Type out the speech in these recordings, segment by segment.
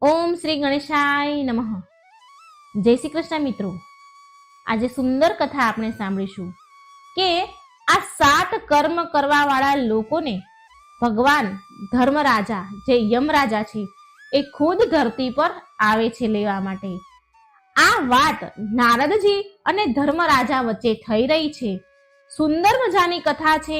ઓમ શ્રી ગણેશાય નમઃ. જય શ્રી કૃષ્ણ મિત્રો. આજે સુંદર કથા આપણે સાંભળીશું કે આ 7 કર્મ કરવા વાળા લોકોને ભગવાન ધર્મરાજા જે યમરાજા છે એ ખુદ ધરતી પર આવે છે લેવા માટે. આ વાત નારદજી અને ધર્મરાજા વચ્ચે થઈ રહી છે. સુંદર મજાની કથા છે.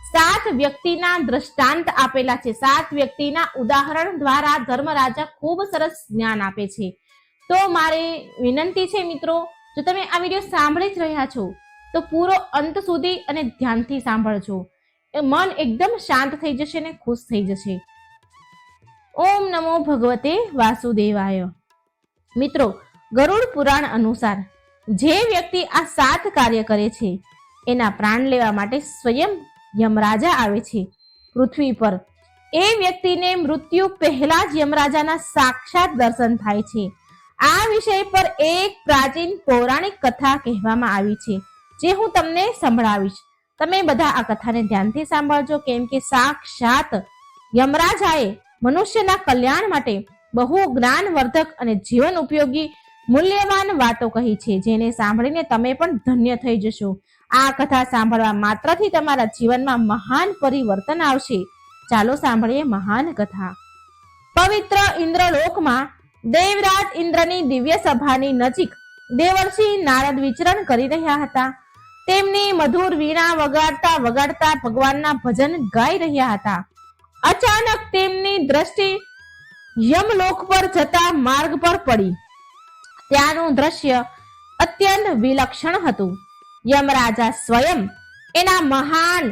7 વ્યક્તિના દ્રષ્ટાંત આપેલા છે. 7 વ્યક્તિના ઉદાહરણ દ્વારા ધર્મરાજા ખૂબ સરસ જ્ઞાન આપે છે. તો મારે વિનંતી છે મિત્રો, જો તમે આ વિડીયો સાંભળી જ રહ્યા છો તો પૂરો અંત સુધી અને ધ્યાનથી સાંભળજો. મન એકદમ શાંત થઈ જશે ને ખુશ થઈ જશે. ઓમ નમો ભગવતે વાસુદેવાય. મિત્રો, ગરુડ પુરાણ અનુસાર જે વ્યક્તિ આ 7 કાર્ય કરે છે એના પ્રાણ લેવા માટે સ્વયં યમરાજા આવે છે પૃથ્વી પર. એ વ્યક્તિને મૃત્યુ પહેલા જ યમરાજાના સાક્ષાત દર્શન થાય છે. આ વિષય પર એક પ્રાચીન પૌરાણિક કથા કહેવામાં આવી છે જે હું તમને સંભળાવીશ. તમે બધા આ કથાને ધ્યાનથી સાંભળજો, કેમ કે સાક્ષાત યમરાજાએ મનુષ્યના કલ્યાણ માટે બહુ જ્ઞાનવર્ધક અને જીવન ઉપયોગી મૂલ્યવાન વાતો કહી છે, જેને સાંભળીને તમે પણ ધન્ય થઈ જશો. આ કથા સાંભળવા માત્રથી તમારા જીવનમાં મહાન પરિવર્તન આવશે. ચાલો સાંભળીએ મહાન કથા. પવિત્ર ઇન્દ્રલોકમાં દેવરાજ ઇન્દ્રની દિવ્ય સભાની નજીક દેવર્ષિ નારદ વિચરણ કરી રહ્યા હતા. તેમની મધુર વીણા વગાડતા વગાડતા ભગવાનના ભજન ગાઈ રહ્યા હતા. અચાનક તેમની દ્રષ્ટિ યમલોક પર જતા માર્ગ પર પડી. ત્યાંનું દ્રશ્ય અત્યંત વિલક્ષણ હતું. યમરાજા સ્વયં એના મહાન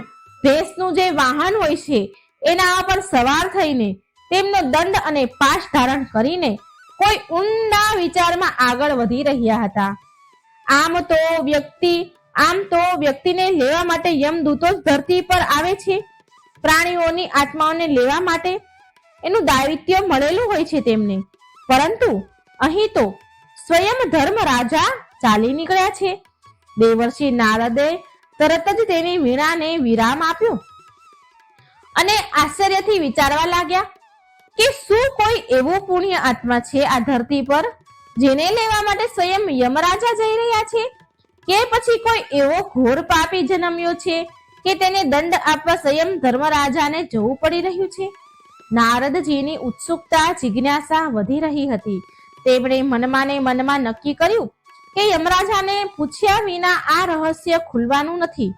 ભેંસનું જે વાહન હોય છે એના પર સવાર થઈને તેમનો દંડ અને પાશ ધારણ કરીને કોઈ ઊંડા વિચારમાં આગળ વધી રહ્યા હતા. આમ તો વ્યક્તિને લેવા માટે યમદૂતો જ ધરતી પર આવે છે. પ્રાણીઓની આત્માઓને લેવા માટે એનું દાયિત્વ મળેલું હોય છે તેમને. પરંતુ અહીં તો સ્વયં ધર્મરાજા ચાલી નીકળ્યા છે. દેવર્ષિ નારદે તરત જ તેની વીણાને વિરામ આપ્યો અને આશ્ચર્યથી વિચારવા લાગ્યા કે શું કોઈ એવો પુણ્ય આત્મા છે આ ધરતી પર જેને લેવા માટે સ્વયં યમરાજા જઈ રહ્યા છે, કે પછી કોઈ એવો ઘોર પાપી જન્મ્યો છે કે તેને દંડ આપવા સ્વયં ધર્મરાજાને જવું પડી રહ્યું છે. નારદજીની ઉત્સુકતા જિજ્ઞાસા વધી રહી હતી. તેમણે મનમાં નક્કી કર્યું કે યમરાજાને પૂછ્યા વિના આ રહસ્ય ખુલવાનું નથી.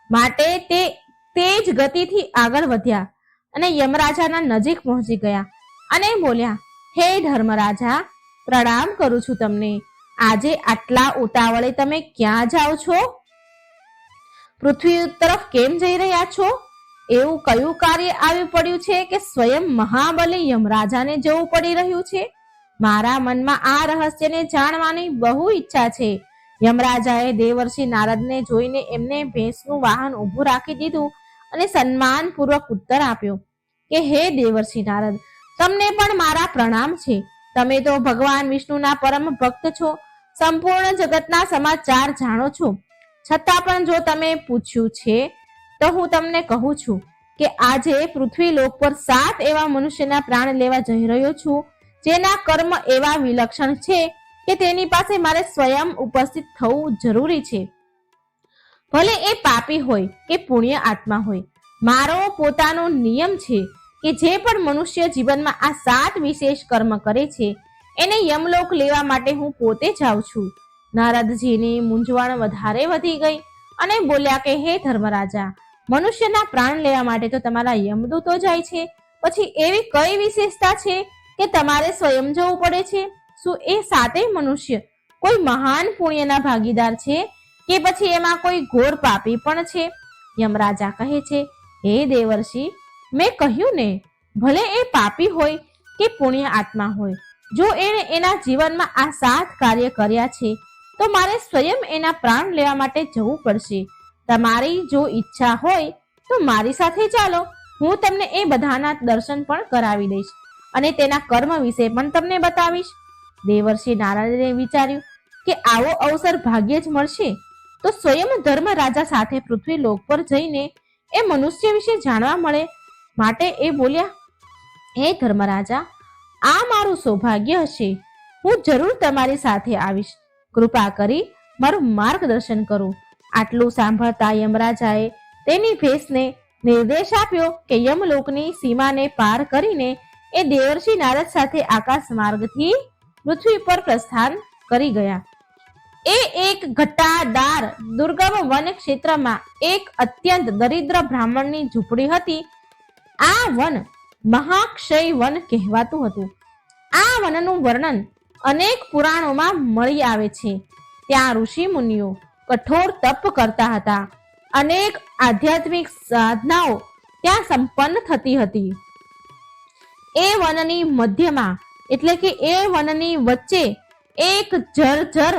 માટે તે જ ગતિથી આગળ વધ્યા અને યમરાજાના નજીક પહોંચી ગયા અને બોલ્યા, હે ધર્મરાજા, પ્રણામ કરું છું તમને. આજે આટલા ઉતાવળે તમે ક્યાં જાઓ છો? પૃથ્વી તરફ કેમ જઈ રહ્યા છો? એવું કયું કાર્ય આવી પડ્યું છે કે સ્વયં મહાબલી યમરાજાને જવું પડી રહ્યું છે? મારા મનમાં આ રહસ્યને જાણવાની બહુ ઈચ્છા છે. યમરાજાએ દેવર્ષિ નારદને જોઈને એમને ભેંસનું વાહન ઊભું રાખી દીધું અને સન્માનપૂર્વક ઉત્તર આપ્યો કે હે દેવર્ષિ નારદ, તમને પણ મારા પ્રણામ છે. તમે તો ભગવાન વિષ્ણુના પરમ ભક્ત છો, સંપૂર્ણ જગતના સમાચાર જાણો છો. છતાં પણ જો તમે પૂછ્યું છે તો હું તમને કહું છું કે આજે પૃથ્વી લોક પર 7 એવા મનુષ્યના પ્રાણ લેવા જઈ રહ્યો છું જેના કર્મ એવા વિલક્ષણ છે કે તેની પાસે મારે સ્વયં ઉપસ્થિત થવું જરૂરી છે. ભલે એ પાપી હોય કે પુણ્ય આત્મા હોય, મારો પોતાનો નિયમ છે કે જે પણ મનુષ્ય જીવનમાં આ 7 વિશેષ કર્મ કરે છે એને યમલોક લેવા માટે હું પોતે જાઉં છું. નારદજીની મૂંઝવણ વધારે વધી ગઈ અને બોલ્યા કે હે ધર્મરાજા, મનુષ્યના પ્રાણ લેવા માટે તો તમારા યમદૂતો જાય છે, પછી એવી કઈ વિશેષતા છે કે તમારે સ્વયં જવું પડે છે? શું એ 7 મનુષ્ય કોઈ મહાન પુણ્યના ભાગીદાર છે કે પછી એમાં કોઈ ઘોર પાપી પણ છે? યમરાજા કહે છે, હે દેવર્ષિ, મેં કહ્યું ને, ભલે એ પાપી હોય કે પુણ્ય આત્મા હોય, જો એણે એના જીવનમાં આ 7 કાર્ય કર્યા છે તો મારે સ્વયં એના પ્રાણ લેવા માટે જવું પડશે. તમારી જો ઈચ્છા હોય તો મારી સાથે ચાલો, હું તમને એ બધાના દર્શન પણ કરાવી દઈશ અને તેના કર્મ વિશે પણ તમને બતાવીશ. દેવર્ષિ નારદે વિચાર્યું કે આવો અવસર ભાગ્યે જ મળશે તો સ્વયં ધર્મરાજા સાથે પૃથ્વી લોક પર જઈને એ મનુષ્ય વિશે જાણવા મળે. માટે એ બોલ્યા, હે ધર્મરાજા, આ મારું સૌભાગ્ય હશે. હું જરૂર તમારી સાથે આવીશ. કૃપા કરી મારું માર્ગદર્શન કરો. આટલું સાંભળતા યમરાજાએ તેની ભેંસને નિર્દેશ આપ્યો કે યમલોકની સીમાને પાર કરીને એ દેવર્ષિ નારદ સાથે આકાશ માર્ગથી પૃથ્વી પર પ્રસ્થાન કરી ગયા. એ એક ઘટાદાર દુર્ગમ વન ક્ષેત્રમાં એક અત્યંત દરિદ્ર બ્રાહ્મણની ઝૂંપડી હતી. આ વન મહાક્ષય વન કહેવાતું હતું. આ વનનું વર્ણન અનેક પુરાણોમાં મળી આવે છે. ત્યાં ઋષિ મુનિઓ કઠોર તપ કરતા હતા. અનેક આધ્યાત્મિક સાધનાઓ ત્યાં સંપન્ન થતી હતી. એ વનની મધ્યમાં એટલે કે એ વનની વચ્ચે એક જર્જર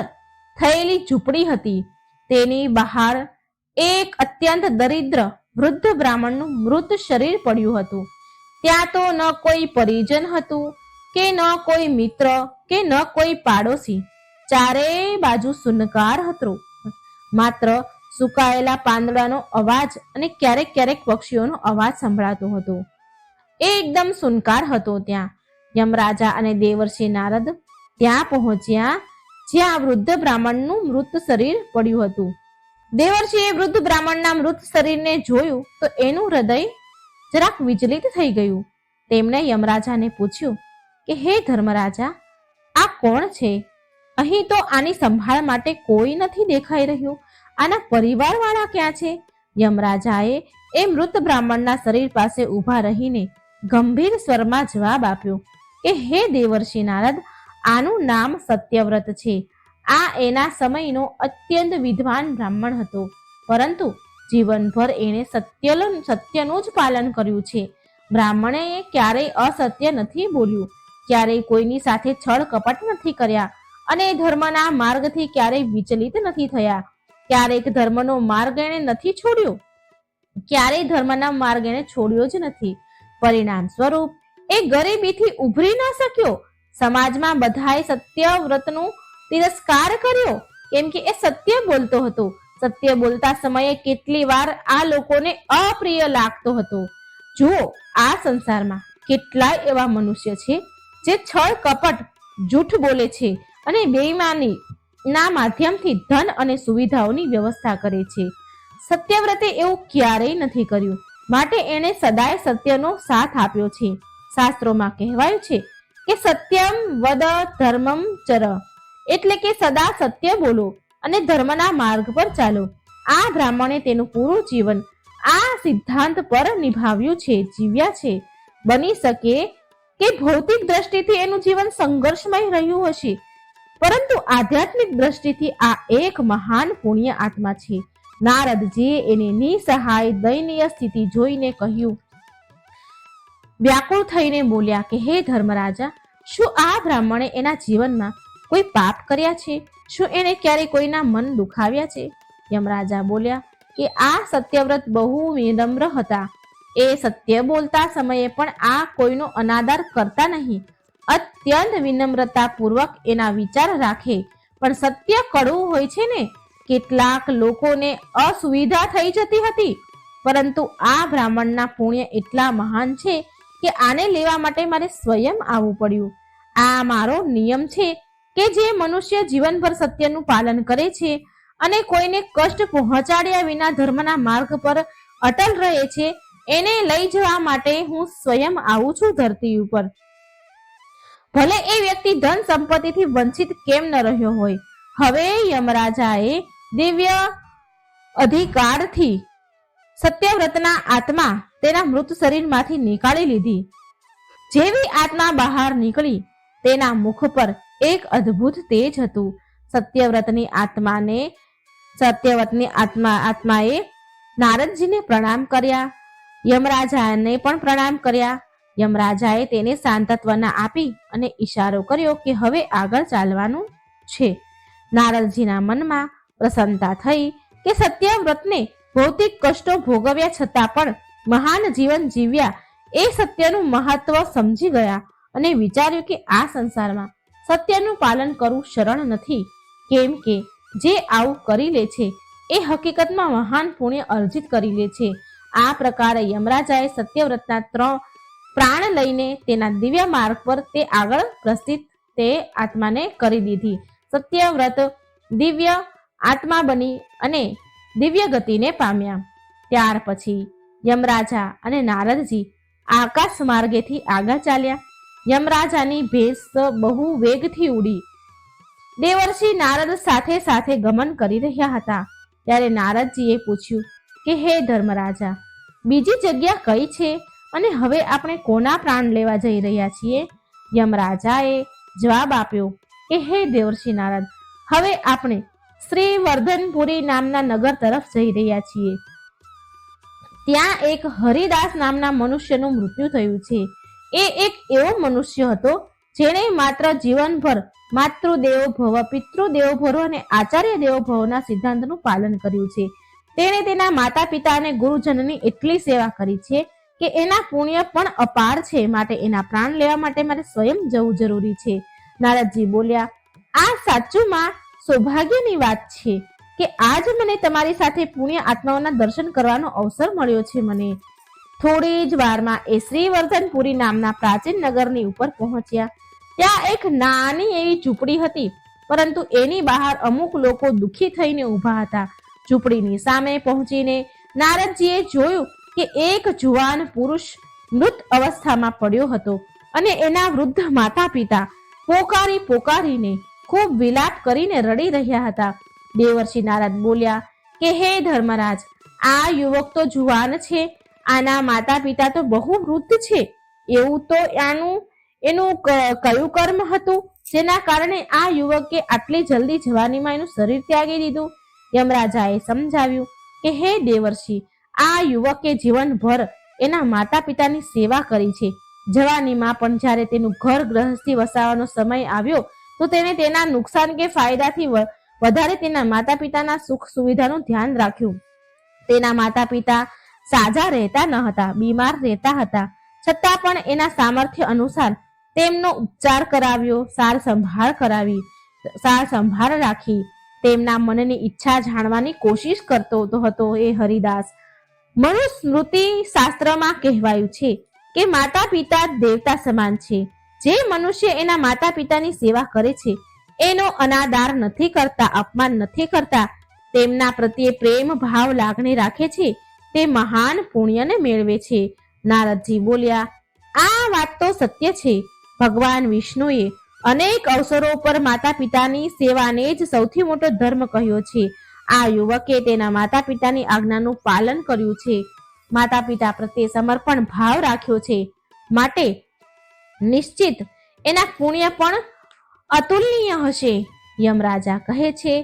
થયેલી ઝૂંપડી હતી. તેની બહાર એક અત્યંત દરિદ્ર વૃદ્ધ બ્રાહ્મણનું મૃત શરીર પડ્યું હતું. ત્યાં તો ન કોઈ પરિજન હતું કે ન કોઈ મિત્ર કે ન કોઈ પાડોશી. ચારેય બાજુ સુનકાર હતું. માત્ર સુકાયેલા પાંદડાનો અવાજ અને ક્યારેક ક્યારેક પક્ષીઓનો અવાજ સંભળાતો હતો. એ એકદમ સુનકાર હતો. ત્યાં યમરાજા અને દેવર્ષિ નારદ ત્યાં પહોંચ્યા જ્યાં વૃદ્ધ બ્રાહ્મણનું મૃત શરીર પડ્યું હતું. દેવર્ષિએ વૃદ્ધ બ્રાહ્મણના મૃત શરીરને જોયું તો એનું હૃદય જરાક વિચલિત થઈ ગયું. તેમણે યમરાજાને પૂછ્યું કે હે ધર્મરાજા, આ કોણ છે? અહીં તો આની સંભાળ માટે કોઈ નથી દેખાઈ રહ્યું. આના પરિવારવાળા ક્યાં છે? યમરાજાએ એ મૃત બ્રાહ્મણના શરીર પાસે ઊભા રહીને ગંભીર સ્વરમાં જવાબ આપ્યો કે હે દેવર્ષિ નારદ, આનું નામ સત્યવ્રત છે. આ એના સમયનો અત્યંત વિદ્વાન બ્રાહ્મણ હતો, પરંતુ જીવનભર એણે સત્યનું જ પાલન કર્યું છે. બ્રાહ્મણે ક્યારેય અસત્ય નથી બોલ્યું, ક્યારેય કોઈની સાથે છળ કપટ નથી કર્યા અને ધર્મના માર્ગથી ક્યારેય વિચલિત નથી થયા. ક્યારેક ધર્મનો માર્ગ એણે નથી છોડ્યો, ક્યારેય ધર્મના માર્ગ એણે છોડ્યો જ નથી. પરિણામ સ્વરૂપ એ ગરીબીથી ઉભરી ન શક્યો. સમાજમાં બધાએ સત્યવ્રતનું તિરસ્કાર કર્યો, કેમ કે એ સત્ય બોલતો હતો. સત્ય બોલતા સમયે કેટલી વાર આ લોકોને અપ્રિય લાગતો હતો. જુઓ, આ સંસારમાં કેટલાય એવા મનુષ્ય છે જે છળ કપટ, જૂઠ બોલે છે અને બેઈમાની ના માધ્યમથી ધન અને સુવિધાઓની વ્યવસ્થા કરે છે. સત્યવ્રતે એવું ક્યારેય નથી કર્યું, માટે એણે સદાય સત્યનો સાથ આપ્યો છે. શાસ્ત્રોમાં કહેવાયું છે કે સત્યમ વદ ધર્મમ ચર, એટલે કે સદા સત્ય બોલો અને ધર્મના માર્ગ પર ચાલો. આ બ્રાહ્મણે તેનું પૂરું જીવન આ સિદ્ધાંત પર નિભાવ્યું છે, જીવ્યા છે. બની શકે કે ભૌતિક દ્રષ્ટિથી એનું જીવન સંઘર્ષમય રહ્યું હશે, પરંતુ આધ્યાત્મિક દ્રષ્ટિથી આ એક મહાન પુણ્ય આત્મા છે. નારદજીએ એની નિસહાય દયનીય સ્થિતિ જોઈને કહ્યું, વ્યાકુળ થઈને બોલ્યા કે હે ધર્મરાજા, શું આ બ્રાહ્મણે એના જીવનમાં કોઈ પાપ કર્યા છે? શું એણે ક્યારે કોઈના મન દુખાવ્યા છે? યમરાજા બોલ્યા કે આ સત્યવ્રત બહુ વિનમ્ર હતા. એ સત્ય બોલતા સમયે પણ આ કોઈનો અનાદર કરતા નહીં. અત્યંત વિનમ્રતા પૂર્વક એના વિચાર રાખે. પણ સત્ય કડવું હોય છે ને, કેટલાક લોકોને અસુવિધા થઈ જતી હતી, પરંતુ આ બ્રાહ્મણના પુણ્ય એટલા મહાન છે કે આને લેવા માટે મારે સ્વયં આવવું પડ્યું. આ મારો નિયમ છે કે જે મનુષ્ય જીવનભર સત્યનું પાલન કરે છે અને કોઈને કષ્ટ પહોંચાડ્યા વિના ધર્મના માર્ગ પર અટલ રહે છે, એને લઈ જવા માટે હું સ્વયં આવું છું ધરતી ઉપર. ભલે એ વ્યક્તિ ધન સંપત્તિથી વંચિત કેમ ન રહ્યો હોય. હવે યમરાજાએ દિવ્ય અધિકારથી સત્યવ્રતના આત્મા તેના મૃત શરીરમાંથી નીકાળી લીધી. જેવી આત્મા બહાર નીકળી, તેના મુખ પર એક અદ્ભુત તેજ હતું. સત્યવ્રતની આત્માએ નારદજીને પ્રણામ કર્યા, યમરાજાને પણ પ્રણામ કર્યા. યમરાજાએ તેને સાંત્વના આપી અને ઈશારો કર્યો કે હવે આગળ ચાલવાનું છે. નારદજીના મનમાં પ્રસન્નતા થઈ કે સત્યવ્રતને ભૌતિક કષ્ટો ભોગવ્યા છતાં પણ મહાન જીવન જીવ્યા એ સત્યનું મહત્વ સમજી ગયા અને વિચાર્યું કે આ સંસારમાં સત્યનું પાલન કરવું સરળ નથી, કેમ કે જે આવું કરી લે છે એ હકીકતમાં મહાન પુણ્ય અર્જિત કરી લે છે. આ પ્રકારે યમરાજાએ સત્યવ્રતના પ્રાણ લઈને તેના દિવ્ય માર્ગ પર તે આગળ પ્રસ્થિત તે આત્માને કરી દીધી. સત્યવ્રત દિવ્ય આત્મા બની અને દિવ્ય ગતિને પામ્યા. ત્યાર પછી યમરાજા અને નારદજી આકાશ માર્ગેથી આગળ ચાલ્યા. યમરાજાની ભેંસ બહુ વેગથી ઉડી. દેવર્ષિ નારદ સાથે સાથે ગમન કરી રહ્યા હતા. ત્યારે નારદજીએ પૂછ્યું કે હે ધર્મરાજા, બીજી જગ્યા કઈ છે અને હવે આપણે કોના પ્રાણ લેવા જઈ રહ્યા છીએ? યમરાજાએ જવાબ આપ્યો કે હે દેવર્ષિ નારદ, હવે આપણે શ્રી વર્ધનપુરી નામના નગર તરફ જઈ રહ્યા છીએ. ત્યાં એક હરિદાસ નામના મનુષ્યનું મૃત્યુ થયું છે. એ એક એવો મનુષ્ય હતો જેણે માત્ર જીવનભર માતૃદેવો ભવ, પિતૃદેવો ભવ અને આચાર્ય દેવો ભવના સિદ્ધાંતનું પાલન કર્યું છે. તેણે તેના માતા પિતા અને ગુરુજનની એટલી સેવા કરી છે કે એના પુણ્ય પણ અપાર છે. માટે એના પ્રાણ લેવા માટે મારે સ્વયં જવું જરૂરી છે. નારદજી બોલ્યા, આ સાચુંમાં સૌભાગ્યની વાત છે કે આજ મને તમારી સાથે પુણ્ય આત્માઓના દર્શન કરવાનો અવસર મળ્યો છે. મને થોડી જ વારમાં એ શ્રીવર્ધનપુરી નામના પ્રાચીન નગરની ઉપર પહોંચ્યા. ત્યાં એક નાની એવી ઝૂંપડી હતી, પરંતુ એની બહાર અમુક લોકો દુઃખી થઈને ઊભા હતા. ઝૂંપડીની સામે પહોંચીને નારદજીએ જોયું કે એક જુવાન પુરુષ મૃત અવસ્થામાં પડ્યો હતો અને એના વૃદ્ધ માતા પિતા પોકારી પોકારીને ખૂબ વિલાપ કરીને રડી રહ્યા હતા. દેવર્ષિ નારદ બોલ્યા કે હે ધર્મરાજ, આ યુવક તો જુવાન છે, આના માતા પિતા તો બહુ વૃદ્ધ છે. એવું તો એનું કયું કર્મ હતું જેના કારણે આ યુવકે આટલી જલ્દી જવાનીમાં એનું શરીર ત્યાગી દીધું? યમરાજાએ સમજાવ્યું કે હે દેવર્ષિ, આ યુવકે જીવનભર એના માતા પિતાની સેવા કરી છે. જવાનીમાં પણ જ્યારે તેનું ઘર ગૃહસ્થી વસાવવાનો સમય આવ્યો તો તેને તેના નુકસાન કે ફાયદાથી વધારે તેના માતા પિતાના સુખ સુવિધાનું ધ્યાન રાખ્યું. તેના માતા પિતા સાજા રહેતા ન હતા, બીમાર રહેતા હતા, છતાં પણ એના સામર્થ્ય અનુસાર તેમનો ઉપચાર કરાવ્યો, સાર સંભાળ રાખી. તેમના મનની ઈચ્છા જાણવાની કોશિશ કરતો હતો. એ હરિદાસ મનુસ્મૃતિ શાસ્ત્રમાં કહેવાયું છે કે માતા પિતા દેવતા સમાન છે. જે મનુષ્ય એના માતા પિતાની સેવા કરે છે, એનો અનાદાર નથી કરતા, અપમાન નથી કરતા, તેમના પ્રત્યે પ્રેમ ભાવ લાગણી રાખે છે, તે મહાન પુણ્યને મેળવે છે. નારદજી બોલ્યા, આ વાત તો સત્ય છે. ભગવાન વિષ્ણુએ અનેક અવસરો પર માતા પિતાની સેવાને જ સૌથી મોટો ધર્મ કહ્યો છે. આ યુવકે તેના માતા પિતાની આજ્ઞાનું પાલન કર્યું છે, માતા પિતા પ્રત્યે સમર્પણ ભાવ રાખ્યો છે, માટે નિશ્ચિત એના પુણ્ય પણ અતુલનીય હશે. યમરાજા કહે છે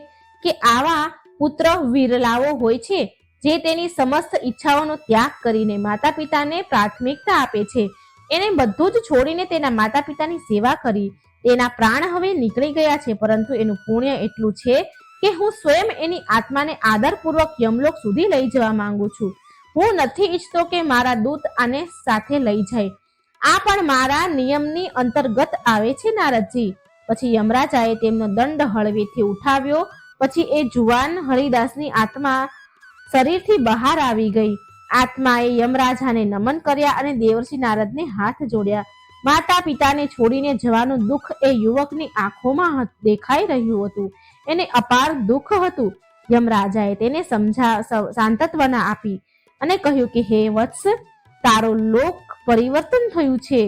કે આવા પુત્ર વિરલાઓ હોય છે જે તેની સમસ્ત ઈચ્છાઓનો ત્યાગ કરીને માતા પિતાને પ્રાથમિકતા આપે છે. એને બધું જ છોડીને તેના માતા પિતાની સેવા કરી. તેના પ્રાણ હવે નીકળી ગયા છે, પરંતુ એનું પુણ્ય એટલું છે કે હું સ્વયં એની આત્માને આદરપૂર્વક યમલોક સુધી લઈ જવા માંગુ છું. હું નથી ઈચ્છતો કે મારા દૂત આને સાથે લઈ જાય. આ પણ મારા નિયમની અંતર્ગત આવે છે. નારદજી પછી યમરાજાએ તેમનો દંડ હળવેથી ઉઠાવ્યો. પછી એ જુવાન હરિદાસની આત્મા શરીરથી બહાર આવી ગઈ. આત્માએ યમરાજાને નમન કર્યા અને દેવર્ષિ નારદને હાથ જોડ્યા. માતા પિતાને છોડીને જવાનું દુઃખ એ યુવકની આંખોમાં દેખાઈ રહ્યું હતું. એને અપાર દુઃખ હતું. યમરાજાએ તેને સાંત્વના આપી અને કહ્યું કે હે વત્સ, તારો લોક પરિવર્તન થયું છે.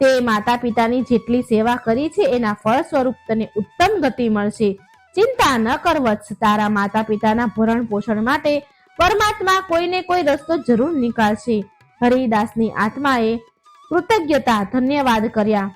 તે માતા પિતાની જેટલી સેવા કરી છે એના ફળ સ્વરૂપ તને ઉત્તમ ગતિ મળશે. ચિંતા ન કર વત્સ, તારા માતા પિતાના ભરણ પોષણ માટે પરમાત્મા કોઈને કોઈ રસ્તો જરૂર નીકાળશે. હરિદાસની આત્માએ કૃતજ્ઞતા ધન્યવાદ કર્યા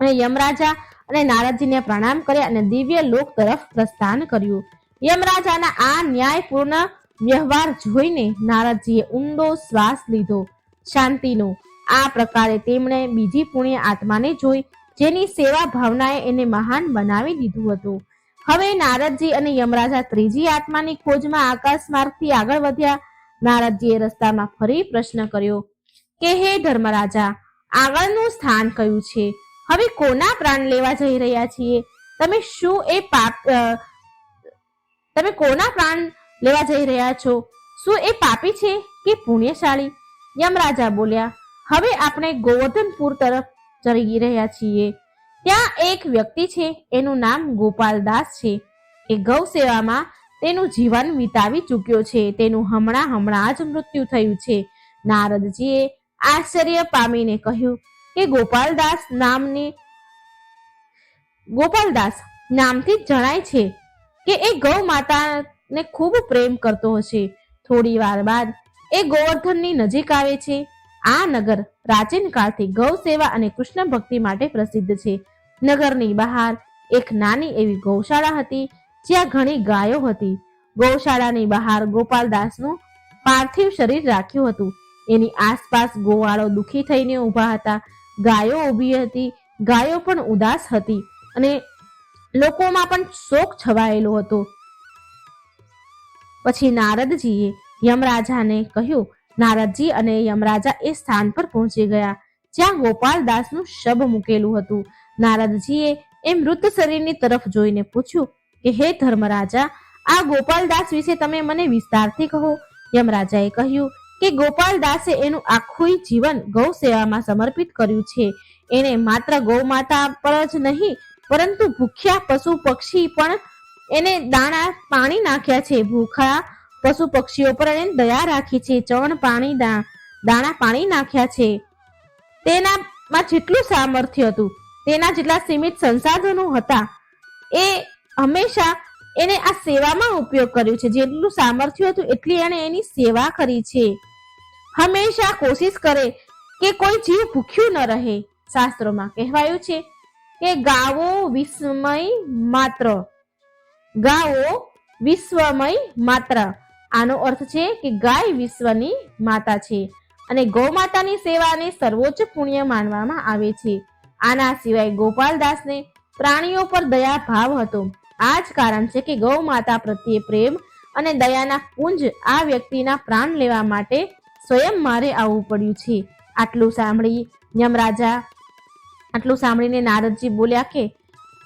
અને યમરાજા અને નારદજીને પ્રણામ કર્યા અને દિવ્ય લોક તરફ પ્રસ્થાન કર્યું. યમરાજાના આ ન્યાયપૂર્ણ વ્યવહાર જોઈને નારદજીએ ઊંડો શ્વાસ લીધો, શાંતિનો. આ પ્રકારે તેમણે બીજી પુણ્ય આત્માને જોઈ જેની સેવા ભાવનાએ એને મહાન બનાવી દીધું હતું. હવે નારદજી અને યમરાજા ત્રીજી આત્માની ખોજમાં આકાશ માર્ગથી આગળ વધ્યા. નારદજીએ રસ્તામાં ફરી પ્રશ્ન કર્યો કે હે ધર્મરાજા, આગળનું સ્થાન કયું છે? હવે કોના પ્રાણ લેવા જઈ રહ્યા છીએ? તમે કોના પ્રાણ લેવા જઈ રહ્યા છો? શું એ પાપી છે કે પુણ્યશાળી? યમરાજા બોલ્યા, હવે આપણે ગોવર્ધનપુર તરફ ચડી રહ્યા છીએ. ત્યાં એક વ્યક્તિ છે, એનું નામ ગોપાલદાસ છે. એ ગૌ સેવામાં તેનું જીવન વિતાવી ચૂક્યો છે. તેનું હમણાં જ મૃત્યુ થયું છે. નારદજીએ આશ્ચર્ય પામીને કહ્યું કે ગોપાલદાસ નામથી જ જણાય છે કે એ ગૌ માતાને ખૂબ પ્રેમ કરતો હશે. થોડી વાર બાદ એ ગોવર્ધનની નજીક આવે છે. આ નગર પ્રાચીન કાળથી ગૌ સેવા અને કૃષ્ણ ભક્તિ માટે પ્રસિદ્ધ છે. નગરની બહાર એક નાની એવી ગૌશાળા હતી, જ્યાં ઘણી ગાયો હતી. ગૌશાળાની બહાર ગોપાલદાસનું પાર્થિવ શરીર રાખ્યું હતું. એની આસપાસ ગોવાળો દુઃખી થઈને ઊભા હતા. ગાયો ઊભી હતી. ગાયો પણ ઉદાસ હતી અને લોકોમાં પણ શોક છવાયેલો હતો. પછી નારદજીએ યમરાજાને કહ્યું. નારદજી અને યમરાજા એ સ્થાન પર પહોંચી ગયા જ્યાં ગોપાલદાસનું શબ મૂકેલું હતું. નારદજીએ એ મૃત શરીરની તરફ જોઈને પૂછ્યું કે હે ધર્મરાજા, આ ગોપાલદાસ વિશે તમે મને વિસ્તારથી કહો. યમરાજાએ કહ્યું કે ગોપાલદાસે એનું આખું જીવન ગૌ સેવામાં સમર્પિત કર્યું છે. એને માત્ર ગૌ માતા પર જ નહીં, પરંતુ ભૂખ્યા પશુ પક્ષી પણ એને દાણા પાણી નાખ્યા છે. ભૂખા પશુ પક્ષીઓ પર એને દયા રાખી છે. ચણ પાણી દાણા પાણી નાખ્યા છે. તેનામાં જેટલું સામર્થ્ય હતું, તેના જેટલા સીમિત સંસાધનો હતા, એ હંમેશા એને આ સેવામાં ઉપયોગ કર્યો છે. જેટલું સામર્થ્ય હતું એટલી એને એની સેવા કરી છે. હંમેશા કોશિશ કરે કે કોઈ જીવ ભૂખ્યું ન રહે. શાસ્ત્રોમાં કહેવાયું છે કે ગાવો વિશ્વમય માત્ર. આનો અર્થ છે કે ગાય વિશ્વની માતા છે અને ગૌ માતાની સેવાને સર્વોચ્ચ પુણ્ય માનવામાં આવે છે. આના સિવાય ગોપાલદાસને પ્રાણીઓ પર દયા ભાવ હતો. આ જ કારણ છે કે ગૌ માતા પ્રત્યે પ્રેમ અને દયાના પુંજ આ વ્યક્તિના પ્રાણ લેવા માટે સ્વયં મારે આવવું પડ્યું છે. આટલું સાંભળીને નારદજી બોલ્યા કે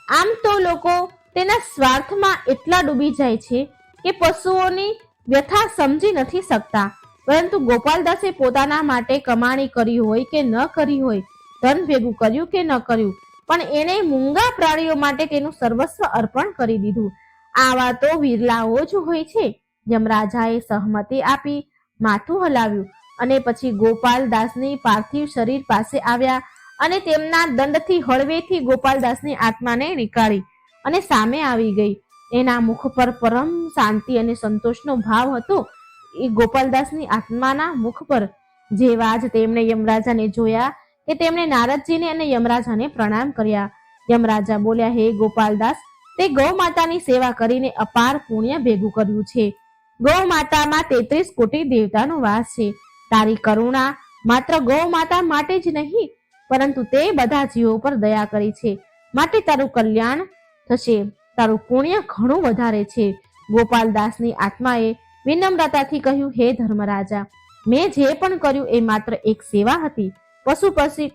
આમ તો લોકો તેના સ્વાર્થમાં એટલા ડૂબી જાય છે કે પશુઓની વ્યથા સમજી નથી શકતા. પરંતુ ગોપાલદાસે પોતાના માટે કમાણી કરી હોય કે ન કરી હોય, ધન ભેગું કર્યું કે ન કર્યું, પણ એણે મૂંગા પ્રાણીઓ માટે તેનું સર્વસ્વ અર્પણ કરી દીધું. આવા તો વિરલાઓ જ હોય છે. યમરાજાએ સહમતિ આપી માથું હલાવ્યું અને પછી ગોપાલદાસની પાર્થિવ શરીર પાસે આવ્યા અને તેમના દંડથી હળવેથી ગોપાલદાસની આત્માને નીકાળી અને સામે આવી ગઈ. એના મુખ પર પરમ શાંતિ અને સંતોષનો ભાવ હતો. એ ગોપાલદાસની આત્માના મુખ પર. જેવા જ તેમણે યમરાજાને જોયા કે તેમણે નારદજીને અને યમરાજાને પ્રણામ કર્યા. યમરાજા બોલ્યા, હે ગોપાલદાસ, તે ગૌ માતાની સેવા કરીને અપાર પુણ્ય ભેગું કર્યું છે. ગૌ માતામાં 33 કોટી દેવતાનો વાસ છે. તારી કરુણા માત્ર ગૌ માતા માટે જ નહીં, પરંતુ તે બધા જીવો પર દયા કરી છે. માટે તારું કલ્યાણ થશે. તારું પુણ્ય ઘણું વધારે છે. ગોપાલદાસની આત્માએ વિનમ્રતાથી કહ્યું, હે ધર્મરાજા, મેં જે પણ કર્યું એ માત્ર એક સેવા હતી. પશુ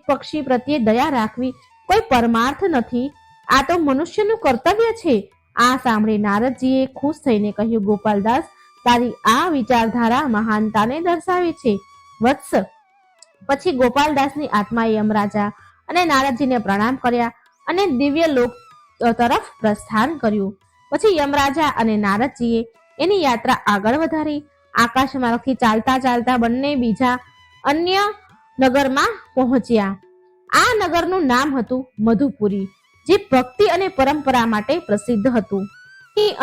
પક્ષી પ્રત્યે દયા રાખવી કોઈ પરમાર્થ નથી. આ તો મનુષ્યનું કર્તવ્ય છે. આ સાંભળી નારદજીએ ખુશ થઈને કહ્યું, ગોપાલદાસ, તારી આ વિચારધારા મહાનતાને દર્શાવે છે. વત્સ. પછી ગોપાલદાસની આત્માએ યમરાજા અને નારદજીને પ્રણામ કર્યા અને દિવ્ય લોક તરફ પ્રસ્થાન કર્યું. પછી યમરાજા અને નારદજીએ એની યાત્રા આગળ વધારી. આકાશમાર્ગથી ચાલતા બંને બીજા અન્ય નગરમાં પહોંચ્યા. આ નગરનું નામ હતું મધુપુરી, જે ભક્તિ અને પરંપરા માટે પ્રસિદ્ધ હતું.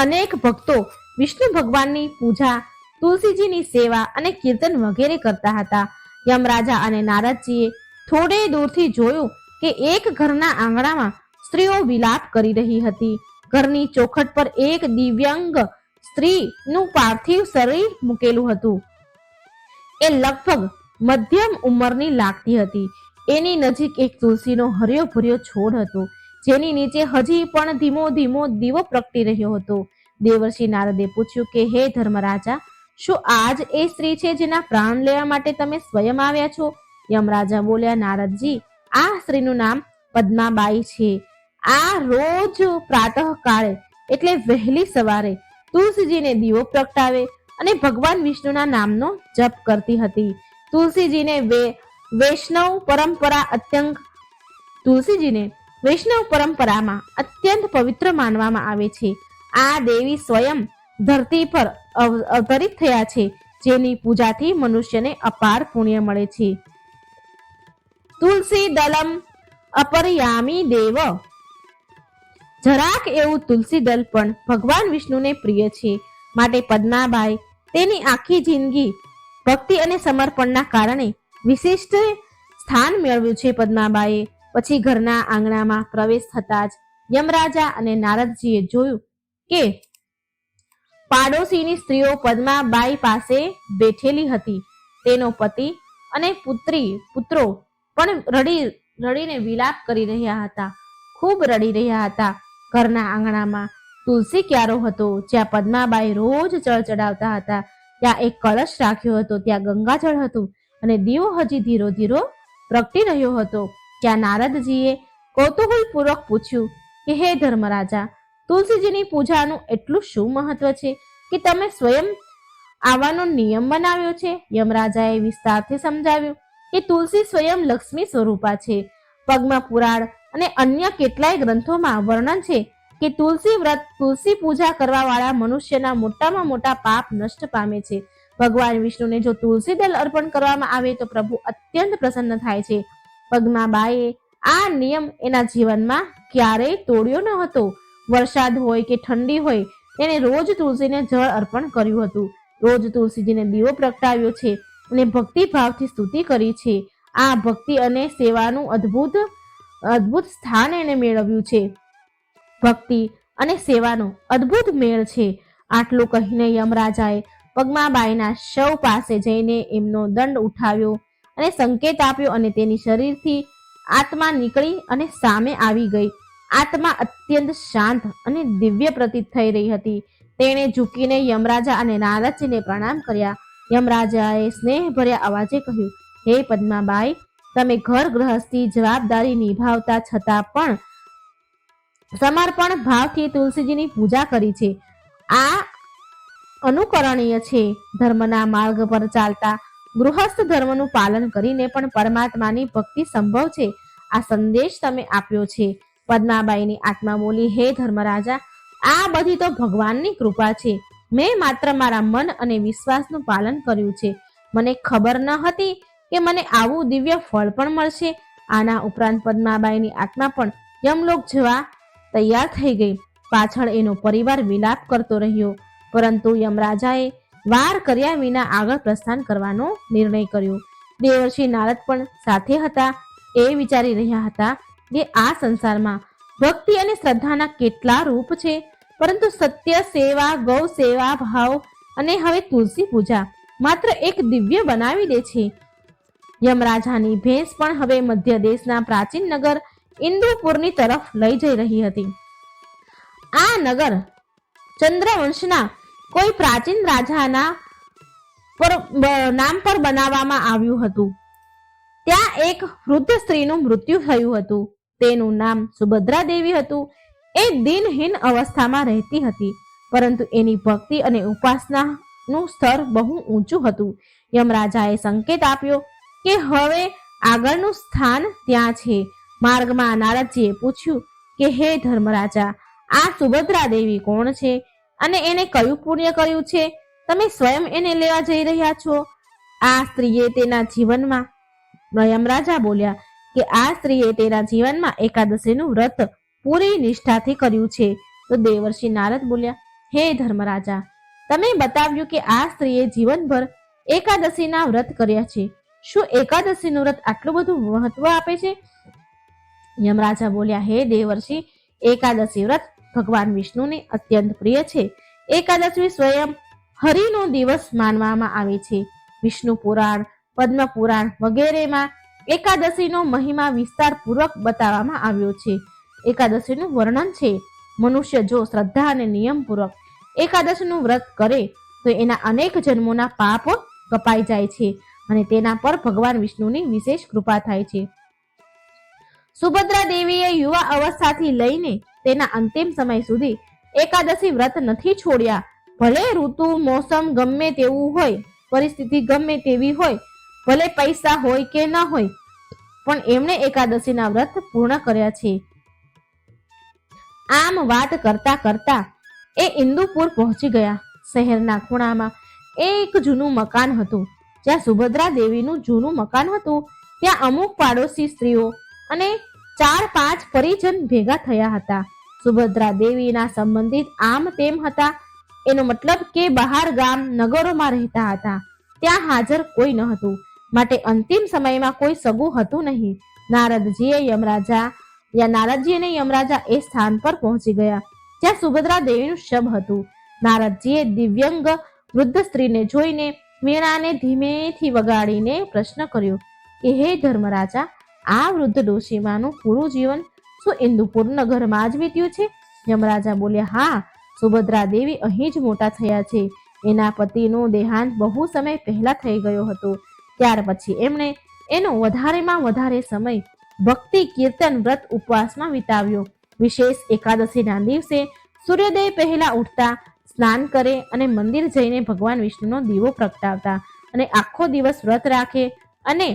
અનેક ભક્તો વિષ્ણુ ભગવાનની પૂજા, તુલસીજીની સેવા અને કીર્તન વગેરે કરતા હતા. યમરાજા અને નારદજીએ થોડે દૂરથી જોયું કે એક ઘરના આંગણામાં સ્ત્રીઓ વિલાપ કરી રહી હતી. ઘરની ચોખટ પર એક દિવ્યાંગ સ્ત્રીનું પાર્થિવ શરીર મૂકેલું હતું. એ લગભગ મધ્યમ ઉંમરની લાગતી હતી. એની નજીક એક તુલસીનો હર્યો ભર્યો છોડ હતો, જેની નીચે હજી પણ ધીમો ધીમો દીવો પ્રગટી રહ્યો હતો. દેવર્ષિ નારદે પૂછ્યું કે હે ધર્મરાજા, શું આ જ એ સ્ત્રી છે જેના પ્રાણ લેવા માટે તમે સ્વયં આવ્યા છો? યમરાજા બોલ્યા, નારદજી, આ સ્ત્રીનું નામ પદ્માબાઈ છે. આ રોજ પ્રાતઃ કાળે એટલે વહેલી સવારે તુલસીજીને દીવો પ્રગટાવે અને ભગવાન વિષ્ણુના નામનો જપ કરતી હતી. તુલસીજીને વૈષ્ણવ પરંપરા અત્યંત તુલસીજીને વૈષ્ણવ પરંપરામાં અત્યંત પવિત્ર માનવામાં આવે છે. આ દેવી સ્વયં ધરતી પર અવતરિત થયા છે, જેની પૂજાથી મનુષ્યને અપાર પુણ્ય મળે છે. તુલસી દલમ અપરયામી દેવ. જરાક એવું તુલસી દલ પણ ભગવાન વિષ્ણુને પ્રિય છે. માટે પદ્માબાઈ તેની આખી જિંદગી ભક્તિ અને સમર્પણના કારણે વિશિષ્ટ સ્થાન મેળવ્યું છે. પદ્માબાઈએ પછી ઘરના આંગણામાં પ્રવેશ થતા જ યમરાજા અને નારદજીએ જોયું કે પાડોશીની સ્ત્રીઓ પદ્માબાઈ પાસે બેઠેલી હતી. તેનો પતિ અને પુત્રો પણ રડીને વિલાપ કરી રહ્યા હતા, ખૂબ રડી રહ્યા હતા. ઘરના આંગણામાં તુલસી ક્યારો હતો, જ્યાં પદ્માબાઈ રોજ જળ ચડાવતા હતા. ત્યાં એક કળશ રાખ્યો હતો, ત્યાં ગંગાજળ હતું અને દીવો હજી ધીરો ધીરો પ્રગટી રહ્યો હતો. ત્યાં નારદજીએ કૌતૂહલપૂર્વક પૂછ્યું કે હે ધર્મરાજા, તુલસીજીની પૂજાનું એટલું શું મહત્વ છે કે તમે સ્વયં આવવાનો નિયમ બનાવ્યો છે? યમરાજાએ વિસ્તારથી સમજાવ્યું કે તુલસી સ્વયં લક્ષ્મી સ્વરૂપા છે. પદ્મ પુરાણ અને અન્ય કેટલાય ગ્રંથોમાં વર્ણન છે કે તુલસી વ્રત, તુલસી પૂજા કરવા વાળા મનુષ્યના મોટામાં મોટા પાપ નષ્ટ પામે છે. ભગવાન વિષ્ણુને જો તુલસી દલ અર્પણ કરવામાં આવે તો પ્રભુ અત્યંત પ્રસન્ન થાય છે. પદ્માબાઈએ આ નિયમ એના જીવનમાં ક્યારેય તોડ્યો ન હતો. વરસાદ હોય કે ઠંડી હોય, તેને રોજ તુલસીને જળ અર્પણ કર્યું હતું. રોજ તુલસીજીને દીવો પ્રગટાવ્યો છે અને ભક્તિભાવથી સ્તુતિ કરી છે. આ ભક્તિ અને સેવાનું અદ્ભુત સ્થાન એને મેળવ્યું છે. ભક્તિ અને સેવાનો અદ્ભુત મેળ છે. આટલું કહીને યમરાજાએ પદ્માબાઈના શવ પાસે જઈને એમનો દંડ ઉઠાવ્યો અને સંકેત આપ્યો અને તેની શરીરથી આત્મા નીકળી અને સામે આવી ગઈ. આત્મા અત્યંત શાંત અને દિવ્ય પ્રતીત થઈ રહી હતી. તેણે ઝૂકીને યમરાજા અને નારદજીને પ્રણામ કર્યા. યમરાજાએ સ્નેહભર્યા અવાજે કહ્યું, હે પદ્માબાઈ, તમે ઘર ગૃહસ્થી જવાબદારી નિભાવતા છતાં પણ સમર્પણ ભાવથી તુલસીજીની પૂજા કરી છે. આ અનુકરણીય છે. ધર્મના માર્ગ પર ચાલતા ગૃહસ્થ ધર્મનું પાલન કરીને પણ પરમાત્માની ભક્તિ સંભવ છે. આ સંદેશ તમે આપ્યો છે. પદ્માબાઈની આત્મા બોલી, હે ધર્મરાજા, આ બધી તો ભગવાનની કૃપા છે. મેં માત્ર મારા મન અને વિશ્વાસનું પાલન કર્યું છે. મને ખબર ન હતી કે મને આવું દિવ્ય ફળ પણ મળશે. આના ઉપરાંત પદ્માબાઈની આત્મા પણ યમલોક જવા તૈયાર થઈ ગઈ. પાછળ એનો પરિવાર વિલાપ કરતો રહ્યો, પરંતુ યમરાજાએ વાર કર્યા વિના આગળ પ્રસ્થાન કરવાનો નિર્ણય કર્યો. દેવર્ષિ નારદ પણ સાથે હતા. એ વિચારી રહ્યા હતા કે આ સંસારમાં ભક્તિ અને શ્રદ્ધાના કેટલા રૂપ છે, પરંતુ સત્ય, સેવા, ગૌ સેવા ભાવ અને હવે તુલસી પૂજા માત્ર એક દિવ્ય બનાવી દે છે. યમરાજાની ભેંસ પણ હવે મધ્ય દેશના પ્રાચીન નગર ઇન્દુપુરની તરફ લઈ જઈ રહી હતી. આ નગર ચંદ્રવંશના કોઈ પ્રાચીન રાજાના નામ પર બનાવવામાં આવ્યું હતું. ત્યાં એક વૃદ્ધ સ્ત્રીનું મૃત્યુ થયું હતું. તેનું નામ સુભદ્રા દેવી હતું. એ દિનહીન અવસ્થામાં રહેતી હતી, પરંતુ એની ભક્તિ અને ઉપાસનાનું સ્તર બહુ ઊંચું હતું. યમરાજાએ સંકેત આપ્યો કે હવે આગળનું સ્થાન ત્યાં છે. માર્ગમાં નારદજીએ પૂછ્યું કે હે ધર્મરાજા, આ સુભદ્રા દેવી કોણ છે અને એને કયું પુણ્ય કર્યું છે? તમે સ્વયં એને લેવા જઈ રહ્યા છો? આ સ્ત્રીએ તેના જીવનમાં યમરાજા બોલ્યા કે આ સ્ત્રીએ તેના જીવનમાં એકાદશીનું વ્રત પૂરી નિષ્ઠાથી કર્યું છે. તો દેવર્ષિ નારદ બોલ્યા, હે ધર્મરાજા, તમે બતાવ્યું કે આ સ્ત્રીએ જીવનભર એકાદશીના વ્રત કર્યા છે. શું એકાદશીનું વ્રત આટલું બધું મહત્વ આપે છે? યમરાજા બોલ્યા, હે દેવર્ષિ, એકાદશી વ્રત ભગવાન વિષ્ણુને અત્યંત પ્રિય છે. એકાદશી સ્વયં હરિનો દિવસ માનવામાં આવે છે. વિષ્ણુ પુરાણ, પદ્મ પુરાણ વગેરેમાં એકાદશીનો મહિમા વિસ્તારપૂર્વક બતાવવામાં આવ્યો છે. એકાદશીનું વર્ણન છે, મનુષ્ય જો શ્રદ્ધા અને નિયમપૂર્વક એકાદશીનું વ્રત કરે તો એના અનેક જન્મોના પાપ કપાઈ જાય છે અને તેના પર ભગવાન વિષ્ણુની વિશેષ કૃપા થાય છે. સુભદ્રા દેવીએ યુવા અવસ્થાથી લઈને તેના અંતિમ સમય સુધી એકાદશી વ્રત નથી છોડ્યા. ભલે ઋતુ મોસમ ગમે તેવું હોય, પરિસ્થિતિ ગમે તેવી હોય, ભલે પૈસા હોય કે ન હોય, પણ એમણે એકાદશીના વ્રત પૂર્ણ કર્યા છે. આમ વાત કરતા કરતા એ ઇન્દુપુર પહોંચી ગયા. શહેરના ખૂણામાં એક જૂનું મકાન હતું. જ્યાં સુભદ્રા દેવીનું જૂનું મકાન હતું, ત્યાં અમુક પાડોશી સ્ત્રીઓ અને 4-5 પરિજન ભેગા થયા હતા. સુભદ્રા દેવીના સંબંધિત આમ તેમ હતા. એનો મતલબ કે બહાર ગામ નગરોમાં રહેતા હતા. ત્યાં હાજર કોઈ ન હતું, માટે અંતિમ સમયમાં કોઈ સગું હતું નહીં. નારદજી અને યમરાજા એ સ્થાન પર પહોંચી ગયા જ્યાં સુભદ્રા દેવીનું શબ હતું. નારદજીએ દિવ્યંગ વૃદ્ધ સ્ત્રીને જોઈને વીણાને ધીમેથી વગાડીને પ્રશ્ન કર્યો કે હે ધર્મરાજા, આ વૃદ્ધ ડોશીમાનું પૂરું જીવન શું ઇન્દુપુર નગરમાં જ વીત્યું છે? યમરાજા બોલ્યા, હા, સુભદ્રા દેવી અહીં જ મોટા થયા છે. એના પતિનું દેહાંત બહુ સમય પહેલા થઈ ગયો હતો. ત્યાર પછી એમણે એનો વધારેમાં વધારે સમય ભક્તિ, કીર્તન, વ્રત, ઉપવાસમાં વિતાવ્યો. વિશેષ એકાદશીના દિવસે સૂર્યોદય પહેલા ઉઠતા, સ્નાન કરે અને મંદિર જઈને ભગવાન વિષ્ણુનો દીવો પ્રગટાવતા અને આખો દિવસ વ્રત રાખે અને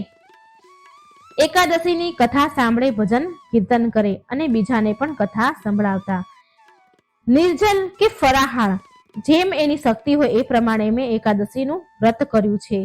એકાદશીની કથા સાંભળે, ભજન કીર્તન કરે અને બીજાને પણ કથા સંભળાવતા. નિર્જલ કે ફરાહાર જેમ એની શક્તિ હોય એ પ્રમાણે મેં એકાદશીનું વ્રત કર્યું છે.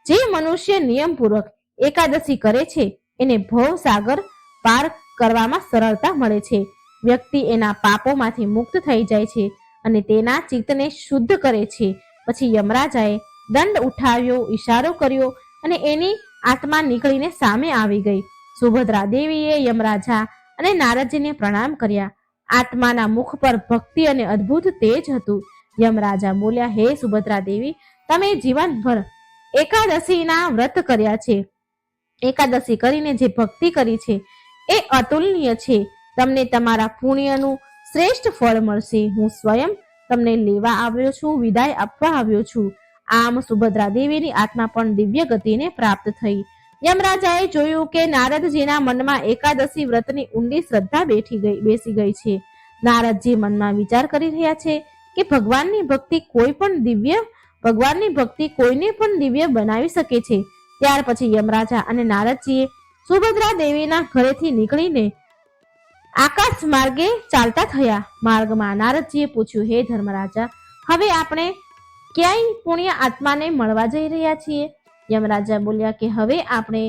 જે મનુષ્ય નિયમપૂર્વક એકાદશી કરે છે એને ભવસાગર પાર કરવામાં સરળતા મળે છે. વ્યક્તિ એના પાપોમાંથી મુક્ત થઈ જાય છે અને તેના ચિત્તને શુદ્ધ કરે છે. પછી યમરાજાએ દંડ ઉઠાવ્યો, ઈશારો કર્યો અને એની આત્મા નીકળીને સામે આવી ગઈ. સુભદ્રા દેવીએ યમરાજા અને નારદજીને પ્રણામ કર્યા. આત્માના મુખ પર ભક્તિ અને અદ્ભુત તેજ હતું. યમરાજા બોલ્યા, હે સુભદ્રા દેવી, તમે જીવનભર એકાદશીના વ્રત કર્યા છે. એકાદશી કરીને જે ભક્તિ કરી છે એ અતુલનીય છે. તમને તમારા પુણ્યનું શ્રેષ્ઠ ફળ મળશે. હું સ્વયં તમને લેવા આવ્યો છું, વિદાય આપવા આવ્યો છું. આમ સુભદ્રા દેવીની આત્મા પણ દિવ્ય ગતિને પ્રાપ્ત થઈ. યમરાજાએ જોયું કે નારદજીના મનમાં એકાદશી વ્રતની ઊંડી શ્રદ્ધા બેસી ગઈ છે. નારદજી મનમાં વિચાર કરી રહ્યા છે કે ભગવાનની ભક્તિ કોઈને પણ દિવ્ય બનાવી શકે છે. ત્યાર પછી યમરાજા અને નારદજીએ સુભદ્રા દેવીના ઘરેથી નીકળીને આકાશ માર્ગે ચાલતા થયા. માર્ગમાં નારદજીએ પૂછ્યું, હે ધર્મરાજા, હવે આપણે ક્યાંય પુણ્ય આત્માને મળવા જઈ રહ્યા છીએ? યમરાજા બોલ્યા કે હવે આપણે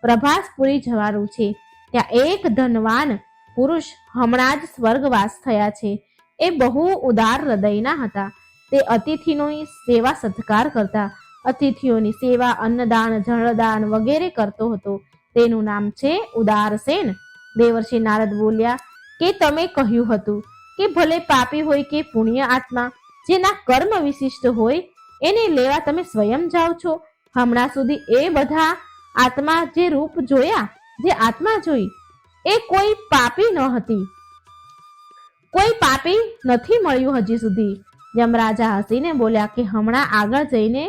પ્રભાસપુરી જવાનું છે. ત્યાં એક ધનવાન પુરુષ હમણાં જ સ્વર્ગવાસ થયા છે. એ બહુ ઉદાર હૃદયના હતા. તે અતિથિની સેવા સત્કાર કરતા. અતિથિઓની સેવા, અન્નદાન, જળદાન વગેરે કરતો હતો. તેનું નામ છે ઉદારસેન. દેવર્ષિ નારદ બોલ્યા કે તમે કહ્યું હતું કે ભલે પાપી હોય કે પુણ્ય આત્મા, જેના કર્મ વિશિષ્ટ હોય એને લેવા તમે સ્વયં જાઓ છો. હમણાં સુધી એ બધા આત્મા જે રૂપ જોયા, જે આત્મા જોઈ, એ કોઈ પાપી ન હતી. કોઈ પાપી નથી મળ્યું હજી સુધી. યમરાજા હસીને બોલ્યા કે હમણાં આગળ જઈને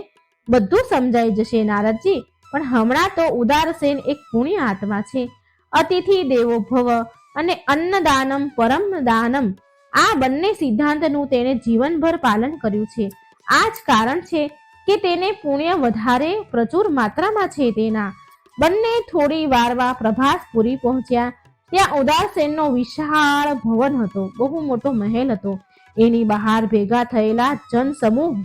બધું સમજાઈ જશે નારદજી, પણ હમણાં તો ઉદારસેન એક પુણ્ય આત્મા છે. અતિથિ દેવો ભવ અને અન્નદાનમ પરમ દાનમ, આ બંને સિદ્ધાંતનું તેણે જીવનભર પાલન કર્યું છે. આ જ કારણ છે કે તેને પુણ્ય વધારે પ્રચુર માત્રામાં છે. તેના બંને થોડી વારમાં પ્રભાસપુરી પહોંચ્યા. ત્યાં ઉદારસેનનો વિશાળ ભવન હતો. બહુ મોટો મહેલ હતો. એની બહાર ભેગા થયેલા જન સમૂહ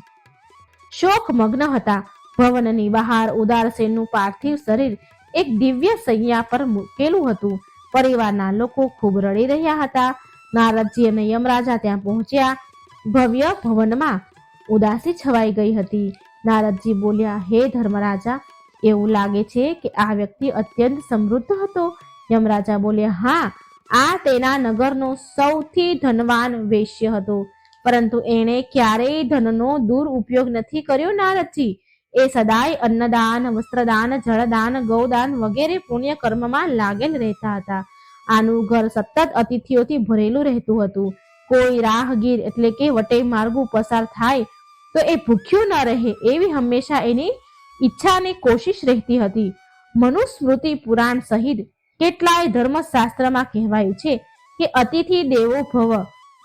શોકમગ્ન હતા. ભવનની બહાર ઉદારસેનનું પાર્થિવ શરીર એક દિવ્ય સૈયા પર મૂકેલું હતું. પરિવારના લોકો ખૂબ રડી રહ્યા હતા. નારદજી અને યમરાજા ત્યાં પહોંચ્યા. ભવ્ય ભવનમાં ઉદાસી છવાઈ ગઈ હતી. નારદજી બોલ્યા, હે ધર્મરાજા, એવું લાગે છે કે આ વ્યક્તિ અત્યંત સમૃદ્ધ હતો. યમરાજા બોલ્યા, હા, આ તેના નગરનો સૌથી ધનવાન વેશ્ય હતો, પરંતુ એણે ક્યારેય ધનનો દુરુપયોગ નથી કર્યો. નારદજી, એ સદાય અન્નદાન, વસ્ત્રદાન, જળદાન, ગૌદાન વગેરે પુણ્ય કર્મમાં લાગેલ રહેતા હતા. આનું ઘર સતત અતિથિઓથી ભરેલું રહેતું હતું. કોઈ રાહગીર એટલે કે વટે માર્ગું પસાર થાય તો એ ભૂખ્યું ન રહે એવી હંમેશા એની ઈચ્છા અને કોશિશ રહેતી હતી. મનુસ્મૃતિ પુરાણ સહિત કેટલાય ધર્મશાસ્ત્રમાં કહેવાયું છે કે અતિથિ દેવો ભવ,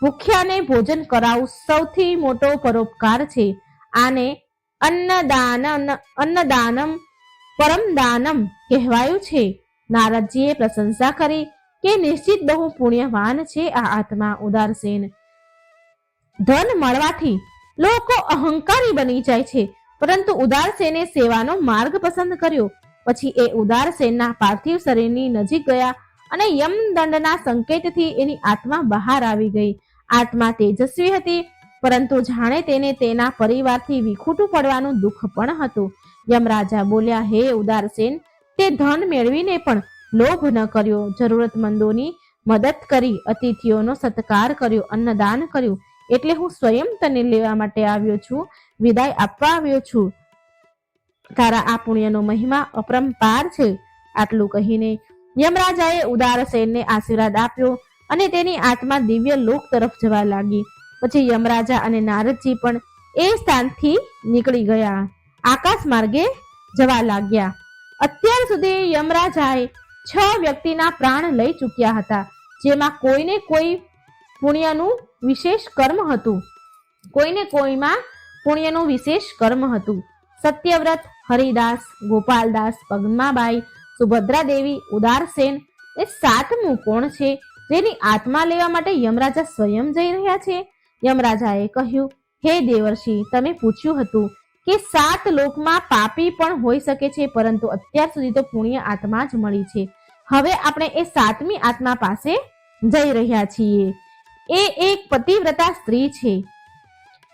ભૂખ્યાને ભોજન કરાવવું સૌથી મોટો પરોપકાર છે. આને અન્નદાનમ પરમદાનમ કહેવાયું છે. નારદજીએ પ્રશંસા કરી કે નિશ્ચિત બહુ પુણ્યવાન છે આ આત્મા ઉદારસેન. ધન મળવાથી લોકો અહંકારી બની જાય છે, પરંતુ ઉદારસેને સેવાનો માર્ગ પસંદ કર્યો. પછી એ ઉદારસેનના પાર્થિવ શરીરની નજીક ગયા અને યમદંડના સંકેતથી એની આત્મા બહાર આવી ગઈ. આત્મા તેજસ્વી હતી, પરંતુ જાણે તેને તેના પરિવારથી વિખૂટું પડવાનું દુઃખ પણ હતું. યમરાજા બોલ્યા, હે ઉદારસેન, તે ધન મેળવીને પણ લોભ ન કર્યો, જરૂરતમંદોની મદદ કરી, અતિથિઓનો સત્કાર કર્યો, અન્નદાન કર્યું, એટલે હું સ્વયં તને લેવા માટે આવ્યો છું, વિદાય આપવા આવ્યો છું. તારા આ પુણ્યનો મહિમા અપરંપાર છે. આટલું કહીને યમરાજાએ ઉદારસેનને આશીર્વાદ આપ્યો અને તેની આત્મા દિવ્ય લોક તરફ જવા લાગી. પછી યમરાજા અને નારદજી પણ એ સ્થાનથી નીકળી ગયા, આકાશ માર્ગે જવા લાગ્યા. અત્યાર સુધી યમરાજાએ 6 વ્યક્તિના પ્રાણ લઈ ચૂક્યા હતા, જેમાં કોઈને કોઈ પુણ્યનું વિશેષ કર્મ હતું, કોઈમાં પુણ્યનું વિશેષ કર્મ હતું. સત્યવ્રત, હરિદાસ, ગોપાલદાસ, પદ્માબાઈ, સુભદ્રા દેવી, ઉદારસેન. એ 7મું કોણ છે જેની આત્મા લેવા માટે યમરાજા સ્વયં જઈ રહ્યા છે? યમરાજાએ કહ્યું, હે દેવર્ષિ, તમે પૂછ્યું હતું કે 7 લોકમાં પાપી પણ હોઈ શકે છે, પરંતુ અત્યાર સુધી તો પુણ્ય આત્મા જ મળી છે. હવે આપણે એ 7મી આત્મા પાસે જઈ રહ્યા છીએ. એ એક પતિવ્રતા સ્ત્રી છે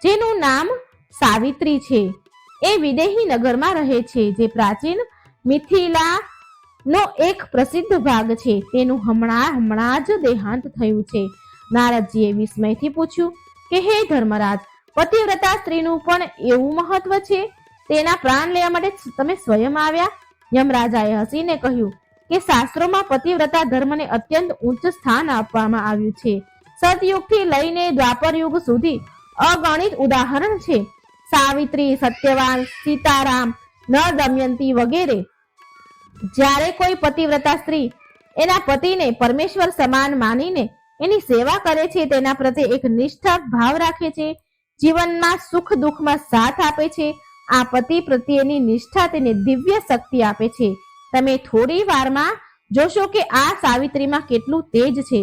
જેનું નામ સાવિત્રી છે. એ વિદેહી નગરમાં રહે છે, જે પ્રાચીન મિથિલાનો એક પ્રસિદ્ધ ભાગ છે. તેનું હમણાં જ દેહાંત થયું છે. નારદજીએ વિસ્મયથી પૂછ્યું કે હે ધર્મરાજ, પતિવ્રતા સ્ત્રીનું પણ એવું મહત્વ છે? તેના પ્રાણ લેવા માટે તમે સ્વયં આવ્યા? યમરાજાએ હસીને કહ્યું કે શાસ્ત્રોમાં પતિવ્રતા ધર્મને અત્યંત ઉચ્ચ સ્થાન આપવામાં આવ્યું છે. સતયુગથી લઈને દ્વાપર યુગ સુધી અગણિત ઉદાહરણ છે. સાવિત્રી, સત્યવાન, સીતારામ, નળ દમયંતી વગેરે. જ્યારે કોઈ પતિવ્રતા સ્ત્રી એના પતિને પરમેશ્વર સમાન માનીને એની સેવા કરે છે, તેના પ્રત્યે એક નિષ્ઠા ભાવ રાખે છે, જીવનમાં સુખ દુઃખમાં સાથ આપે છે, આ પતિ પ્રત્યેની નિષ્ઠા તેને દિવ્ય શક્તિ આપે છે. તમે થોડી વારમાં જોશો કે આ સાવિત્રીમાં કેટલું તેજ છે.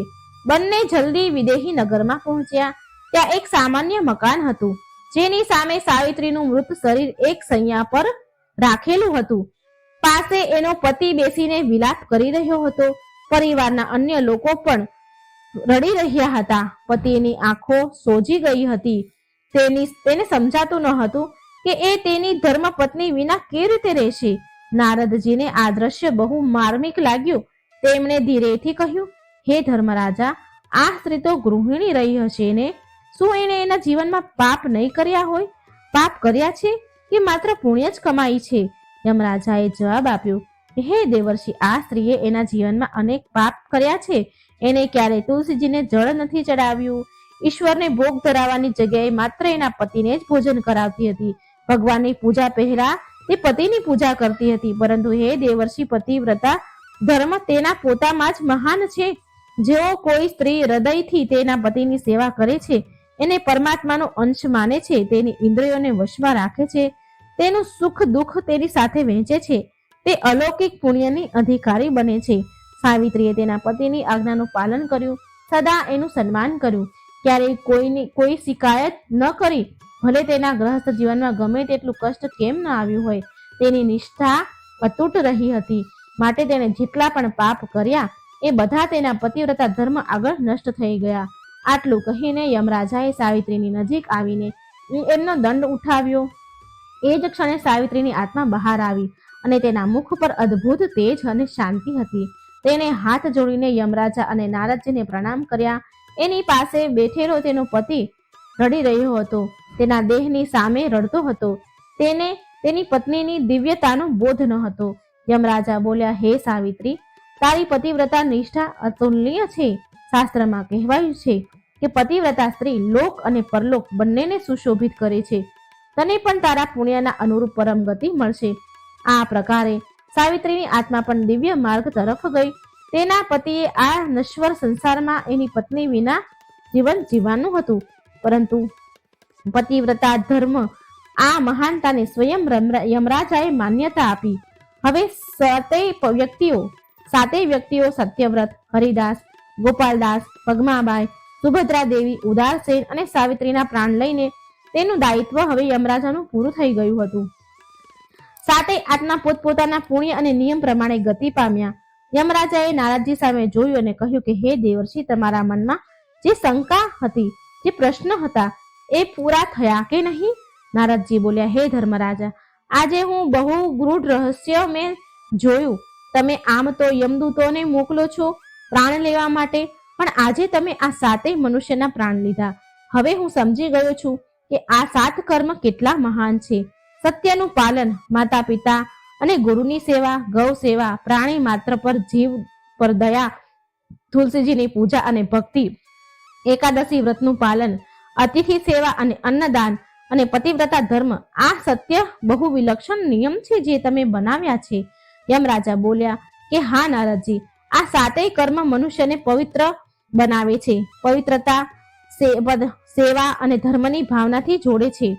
બંને જલ્દી વિદેહી નગરમાં પહોંચ્યા. ત્યાં એક સામાન્ય મકાન હતું, જેની સામે સાવિત્રીનું મૃત શરીર એક સૈયા પર રાખેલું હતું. પાસે એનો પતિ બેસીને વિલાપ કરી રહ્યો હતો. પરિવારના અન્ય લોકો પણ રડી રહ્યા હતા. પતિની આંખો સોજી ગઈ હતી. તેને સમજાતું ન હતું કે એ તેની ધર્મપત્ની વિના કેવી રીતે રહેશે. નારદજીને આ દ્રશ્ય બહુ માર્મિક લાગ્યું. તેમણે ધીરેથી કહ્યું, હે ધર્મરાજા, આ સ્ત્રી તો ગૃહિણી રહી હશે ને? શું એણે એના જીવનમાં પાપ નહીં કર્યા હોય? પાપ કર્યા છે કે માત્ર પુણ્ય જ કમાઈ છે? યમરાજાએ જવાબ આપ્યો, હે દેવર્ષિ, આ સ્ત્રીએ એના જીવનમાં અનેક પાપ કર્યા છે. એને ક્યારે તુલસીજીને જળ નથી ચડાવ્યું. ઈશ્વરને ભોગ ધરાવવાની જગ્યાએ માત્ર એના પતિને જ ભોજન કરાવતી હતી. ભગવાનની પૂજા પહેલા તે પતિની પૂજા કરતી હતી. પરંતુ હે દેવર્ષિ, પતિવ્રતા ધર્મ તેના પોતામાં જ મહાન છે. જેઓ કોઈ સ્ત્રી હૃદયથી તેના પતિની સેવા કરે છે, એને પરમાત્માનો અંશ માને છે, તેની ઇન્દ્રિયોને વશમાં રાખે છે, તેનું સુખ દુઃખ તેની સાથે વહેંચે છે, તે અલૌકિક પુણ્યની અધિકારી બને છે. સાવિત્રીએ તેના પતિની આજ્ઞાનું પાલન કર્યું, સદા એનું સન્માન કર્યું, ક્યારેય કોઈ શિકાયત ન કરી. ભલે તેના ગ્રહસ્થ જીવનમાં ગમે તેટલું કષ્ટ કેમ ન આવ્યું હોય, તેની નિષ્ઠા અતૂટ રહી હતી. માટે તેણે જેટલા પણ પાપ કર્યા એ બધા તેના પતિવ્રતા ધર્મ આગળ નષ્ટ થઈ ગયા. આટલું કહીને યમરાજાએ સાવિત્રીની નજીક આવીને એમનો દંડ ઉઠાવ્યો. એ જ ક્ષણે સાવિત્રીની આત્મા બહાર આવી અને તેના મુખ પર અદ્ભુત તેજ અને શાંતિ હતી. તેને હાથ જોડીને યમરાજા અને નારદજીને પ્રણામ કર્યા. એની પાસે બેઠેલો તેનો પતિ રડી રહ્યો હતો. તેના દેહની સામે રડતો હતો. તેને તેની પત્નીની દિવ્યતાનો બોધ ન હતો. યમરાજા બોલ્યા, હે સાવિત્રી, તારી પતિવ્રતા નિષ્ઠા અતુલનીય છે. શાસ્ત્રમાં કહેવાયું છે કે પતિવ્રતા સ્ત્રી લોક અને પરલોક બંનેને સુશોભિત કરે છે. તને પણ તારા પુણ્યના અનુરૂપ પરમ ગતિ મળશે. આ પ્રકારે સાવિત્રીની આત્મા પણ દિવ્ય માર્ગ તરફ ગઈ. તેના પતિએ આ નશ્વર સંસારમાં એની પત્ની વિના જીવન જીવવાનું હતું, પરંતુ પતિવ્રતા ધર્મ આ મહાનતાને સ્વયં યમરાજાએ માન્યતા આપી. હવે સાતેય વ્યક્તિઓ સત્યવ્રત, હરિદાસ, ગોપાલદાસ, પગમાબાઈ, સુભદ્રા દેવી, ઉદારસેન અને સાવિત્રીના પ્રાણ લઈને તેનું દાયિત્વ હવે યમરાજાનું પૂરું થઈ ગયું હતું. સાતેય આત્મા પોતપોતાના પુણ્ય અને નિયમ પ્રમાણે ગતિ પામ્યા. યમરાજાએ નારદજી સામે જોયું અને કહ્યું કે હે દેવર્ષિ, તમારા મનમાં જે શંકા હતી, જે પ્રશ્ન હતા, એ પૂરા થયા કે નહીં? નારદજી બોલ્યા, હે ધર્મરાજા, આજે હું બહુ ગૂઢ રહસ્ય મેં જોયું. તમે આમ તો યમદૂતોને મોકલો છો પ્રાણ લેવા માટે, પણ આજે તમે આ સાતેય મનુષ્યના પ્રાણ લીધા. હવે હું સમજી ગયો છું કે આ 7 કર્મ કેટલા મહાન છે. સત્યનું પાલન, માતા પિતા અને ગુરુની સેવા, ગૌ સેવા, પ્રાણી માત્ર પર, જીવ પર દયા, તુલસીજીની પૂજા અને ભક્તિ, એકાદશી વ્રતનું પાલન, અતિથિ સેવા અને અન્નદાન અને પતિવ્રતા ધર્મ, આ સત્ય બહુ વિલક્ષણ નિયમ છે જે તમે બનાવ્યા છે. યમરાજા બોલ્યા કે હા નારદજી, આ સાતેય કર્મ મનુષ્યને પવિત્ર બનાવે છે. પવિત્રતા, સેવા અને ધર્મની ભાવનાથી જોડે છે.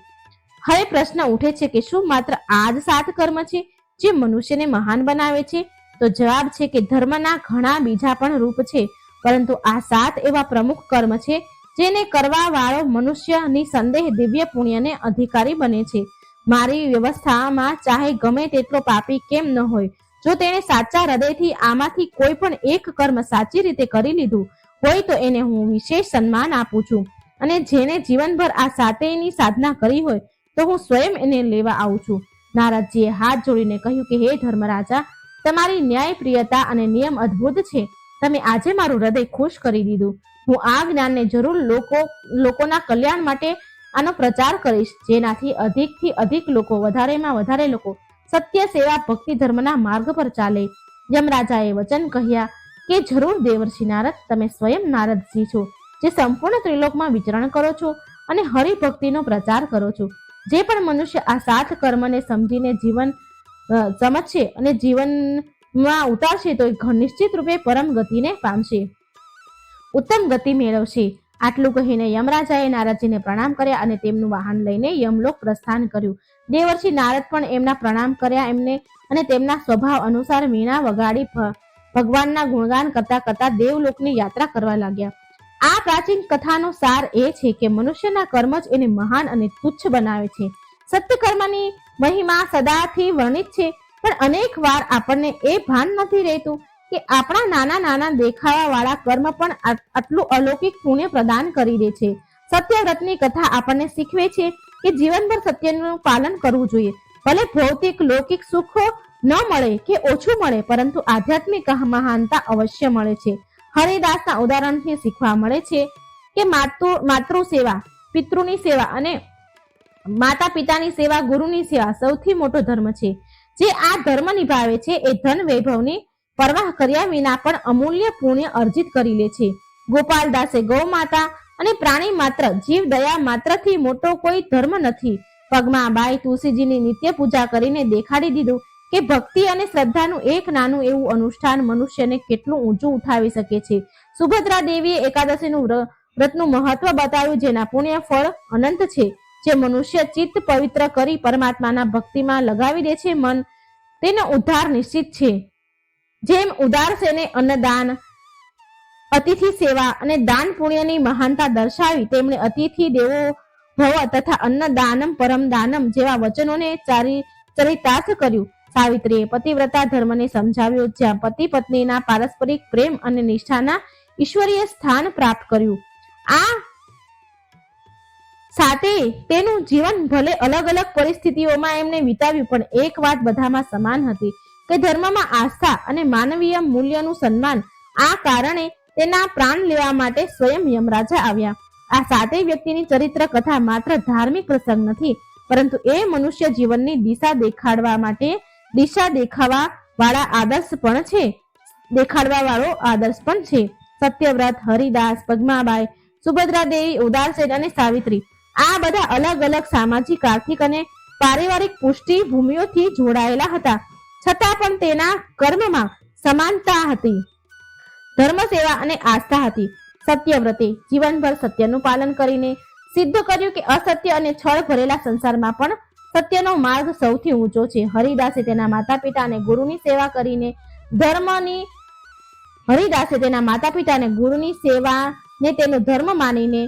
હવે પ્રશ્ન ઉઠે છે કે શું માત્ર આ જ 7 કર્મ છે જે મનુષ્યને મહાન બનાવે છે? તો જવાબ છે કે ધર્મના ઘણા બીજા પણ રૂપ છે, પરંતુ આ 7 એવા પ્રમુખ કર્મ છે જેને કરવા વાળો મનુષ્ય નિસંદેહ દિવ્ય પુણ્યને અધિકારી બને છે. મારી વ્યવસ્થામાં ચાહે ગમે તેટલો પાપી કેમ ન હોય, જો તેણે સાચા હૃદયથી આમાંથી કોઈ પણ એક કર્મ સાચી રીતે કરી લીધું હોય તો એને હું વિશેષ સન્માન આપું છું. અને જેને જીવનભર આ સાતેયની સાધના કરી હોય તો હું સ્વયં એને લેવા આવું છું. નારદજીએ હાથ જોડીને કહ્યું કે હે ધર્મરાજા, તમારી ન્યાયપ્રિયતા અને નિયમ અદ્ભુત છે. તમે આજે મારું હૃદય ખુશ કરી દીધું. હું આ જ્ઞાનને જરૂર લોકોના કલ્યાણ માટે આનો પ્રચાર કરીશ, જેનાથી અધિકથી અધિક લોકો, વધારેમાં વધારે લોકો સત્ય, સેવા, ભક્તિ, ધર્મના માર્ગ પર ચાલે. યમરાજાએ વચન કહ્યા કે જરૂર દેવર્ષિ નારદ, તમે સ્વયં નારદજી છો, જે સંપૂર્ણ ત્રિલોકમાં વિચરણ કરો છો અને હરિભક્તિનો પ્રચાર કરો છો. જે પણ મનુષ્ય આ 7 કર્મને સમજીને સમજશે અને જીવનમાં ઉતારશે તો નિશ્ચિત રૂપે પરમ ગતિને પામશે, ઉત્તમ ગતિ મેળવશે. આટલું કહીને યમરાજાએ નારદજીને પ્રણામ કર્યા અને તેમનું વાહન લઈને યમલોક પ્રસ્થાન કર્યું. દેવર્ષિ નારદ પણ એમના પ્રણામ કર્યા એમને અને તેમના સ્વભાવ અનુસાર વીણા વગાડી ભગવાનના ગુણગાન કરતા કરતા દેવલોકની યાત્રા કરવા લાગ્યા. આ પ્રાચીન કથાનો સાર એ છે કે મનુષ્યના કર્મ જ એને મહાન અને તુચ્છ બનાવે છે. સત્ય કર્મની મહિમા સદાથી વર્ણિત છે, પણ અનેક વાર આપણને એ ભાન નથી રહેતું કે આપણા નાના નાના દેખાવા વાળા કર્મ પણ આટલું અલૌકિક પુણ્ય પ્રદાન કરી દે છે. સત્યવ્રતની કથા આપણને શીખવે છે કે જીવનભર સત્યનું પાલન કરવું જોઈએ. ભલે ભૌતિક લૌકિક સુખ ન મળે કે ઓછું મળે, પરંતુ આધ્યાત્મિક મહાનતા અવશ્ય મળે છે. હરિદાસના ઉદાહરણથી શીખવા મળે છે કે માતૃ સેવા, પિતૃની સેવા અને માતા પિતાની સેવા, ગુરુની સેવા સૌથી મોટો ધર્મ છે. જે આ ધર્મ નિભાવે છે એ ધન વૈભવની પરવાહ કર્યા વિના પણ અમૂલ્ય પુણ્ય અર્જિત કરી લે છે. ગોપાલદાસે ગૌ માતા અને પ્રાણી માત્ર, જીવ દયા માત્રથી મોટો કોઈ ધર્મ નથી. પગમાબાઈ તુલસીજીની નિત્ય પૂજા કરીને દેખાડી દીધું કે ભક્તિ અને શ્રદ્ધાનું એક નાનું એવું અનુષ્ઠાન મનુષ્યને કેટલું ઊંચું ઉઠાવી શકે છે. સુભદ્રા દેવીએ એકાદશીનું વ્રતનું મહત્વ બતાવ્યું, જેના પુણ્ય ફળ અનંત છે. જે મનુષ્ય ચિત્ત પવિત્ર કરી પરમાત્માના ભક્તિમાં લગાવી દે છે, મન તેનો ઉદ્ધાર નિશ્ચિત છે. જેમ ઉદારસેને અન્નદાન, અતિથિ સેવા અને દાન પુણ્યની મહાનતા દર્શાવી, તેમણે અતિથિ દેવો ભવ તથા અન્નદાનમ પરમ દાનમ જેવા વચનોને ચરિતાર્થ કર્યું. સાવિત્રીએ પતિવ્રતા ધર્મને સમજાવ્યો, જ્યાં પતિ પત્નીના પારસ્પરિક પ્રેમ અને નિષ્ઠાના ઈશ્વરીય સ્થાન પ્રાપ્ત કર્યું. આ સાથે તેનું જીવન ભલે અલગ અલગ પરિસ્થિતિઓમાં એમને વિતાવ્યું, પણ એક વાત બધામાં સમાન હતી કે ધર્મમાં આસ્થા અને માનવીય મૂલ્યનું સન્માન. આ કારણે તેના પ્રાણ લેવા માટે સ્વયં યમરાજા આવ્યા. આ સાતેય વ્યક્તિની ચરિત્ર કથા માત્ર ધાર્મિક પ્રસંગ નથી, પરંતુ એ મનુષ્ય જીવનની દિશા દેખાડવા વાળો આદર્શ પણ છે. સત્યવ્રત, હરિદાસ, પદ્માબાઈ, સુભદ્રા દેવી, ઉદારસેન અને સાવિત્રી આ બધા અલગ અલગ સામાજિક, આર્થિક અને પારિવારિક પૃષ્ઠભૂમિઓથી જોડાયેલા હતા, છતાં પણ તેના કર્મમાં સમાનતા હતી, ધર્મ, સેવા અને આસ્થા હતી. સત્યવ્રતે જીવનભર સત્યનું પાલન કરીને સિદ્ધ કર્યું કે અસત્ય અને છળ ભરેલા સંસારમાં પણ સત્યનો માર્ગ સૌથી ઊંચો છે. હરિદાસે તેના માતા પિતા અને ગુરુની સેવા કરીને સેવાને તેનો ધર્મ માનીને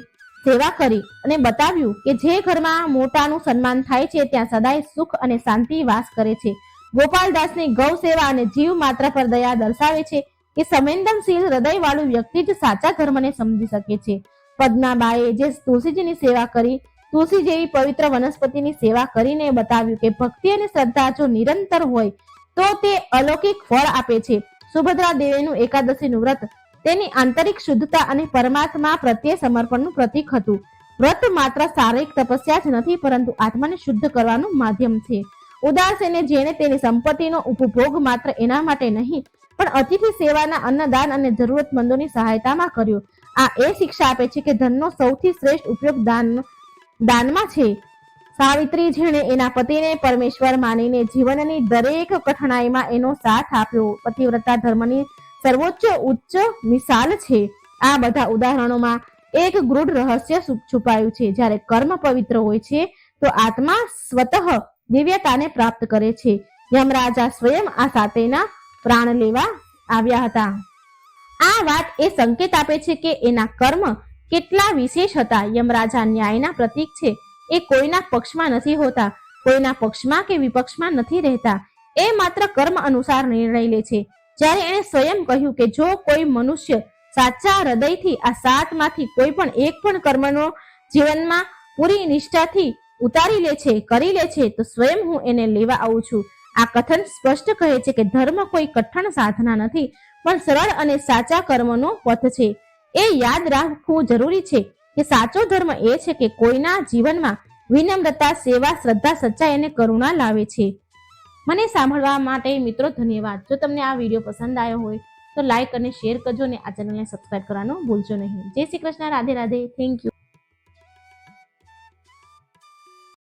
સેવા કરી અને બતાવ્યું કે જે ઘરમાં મોટાનું સન્માન થાય છે ત્યાં સદાય સુખ અને શાંતિ વાસ કરે છે. ગોપાલદાસની ગૌ સેવા અને જીવ માત્ર પર દયા દર્શાવે છે કે સંવેદનશીલ હૃદયવાળું વ્યક્તિ જ સાચા ધર્મને સમજી શકે છે. પદ્માબાએ જે તુલસીજીની સેવા કરી, તુલસી જેવી પવિત્ર વનસ્પતિની સેવા કરીને બતાવ્યું કે ભક્તિ અને શ્રદ્ધા જો નિરંતર હોય તો તે અલૌકિક ફળ આપે છે. સુભદ્રા દેવીનું એકાદશીનું વ્રત તેની આંતરિક શુદ્ધતા અને પરમાત્મા પ્રત્યે સમર્પણનું પ્રતીક હતું. વ્રત માત્ર શારીરિક તપસ્યા જ નથી, પરંતુ આત્માને શુદ્ધ કરવાનું માધ્યમ છે. ઉદાસીને જેણે તેની સંપત્તિનો ઉપભોગ માત્ર એના માટે નહીં પણ અતિથિ સેવાના, અન્નદાન અને જરૂરતમંદોની સહાયતામાં કર્યો. આ એ શિક્ષા આપે છે કે ધનનો સૌથી શ્રેષ્ઠ ઉપયોગ દાનમાં છે. સાવિત્રી જેણે એના પતિને પરમેશ્વર માનીને જીવનની દરેક કઠણાઈમાં એનો સાથ આપ્યો, પતિવ્રતા ધર્મની સર્વોચ્ચ ઉચ્ચ મિસાલ છે. આ બધા ઉદાહરણોમાં એક ગૂઢ રહસ્ય છુપાયું છે. જ્યારે કર્મ પવિત્ર હોય છે તો આત્મા સ્વતઃ દિવ્યતાને પ્રાપ્ત કરે છે. યમરાજા સ્વયં આ સાતેના પ્રાણ લેવા આવ્યા હતા. આ વાત એ સંકેત આપે છે કે એના કર્મ કેટલા વિશેષ હતા. યમરાજા ન્યાયના પ્રતીક છે. એ કોઈના પક્ષમાં નથી હોતા, કોઈના પક્ષમાં કે વિપક્ષમાં નથી રહેતા. એ માત્ર કર્મ અનુસાર નિર્ણય લે છે. જ્યારે એણે સ્વયં કહ્યું કે જો કોઈ મનુષ્ય સાચા હૃદયથી આ સાતમાંથી કોઈ પણ એક પણ કર્મનો જીવનમાં પૂરી નિષ્ઠાથી ઉતારી લે છે, કરી લે છે, તો સ્વયં હું એને લેવા આવું છું. આ કથન સ્પષ્ટ કહે છે કે ધર્મ કોઈ કઠણ સાધના નથી, પણ સરળ અને સાચા કર્મનો પથ છે. એ યાદ રાખવું જરૂરી છે કે સાચો ધર્મ એ છે કે કોઈના જીવનમાં વિનમ્રતા, સેવા, શ્રદ્ધા, સચ્ચાઈ અને કરુણા લાવે છે. મને સાંભળવા માટે મિત્રો ધન્યવાદ. જો તમને આ વિડીયો પસંદ આવ્યો હોય તો લાઈક અને શેર કરજો અને આ ચેનલને સબસ્ક્રાઇબ કરવાનું ભૂલજો નહીં. જય શ્રી કૃષ્ણ. રાધે રાધે. Thank you.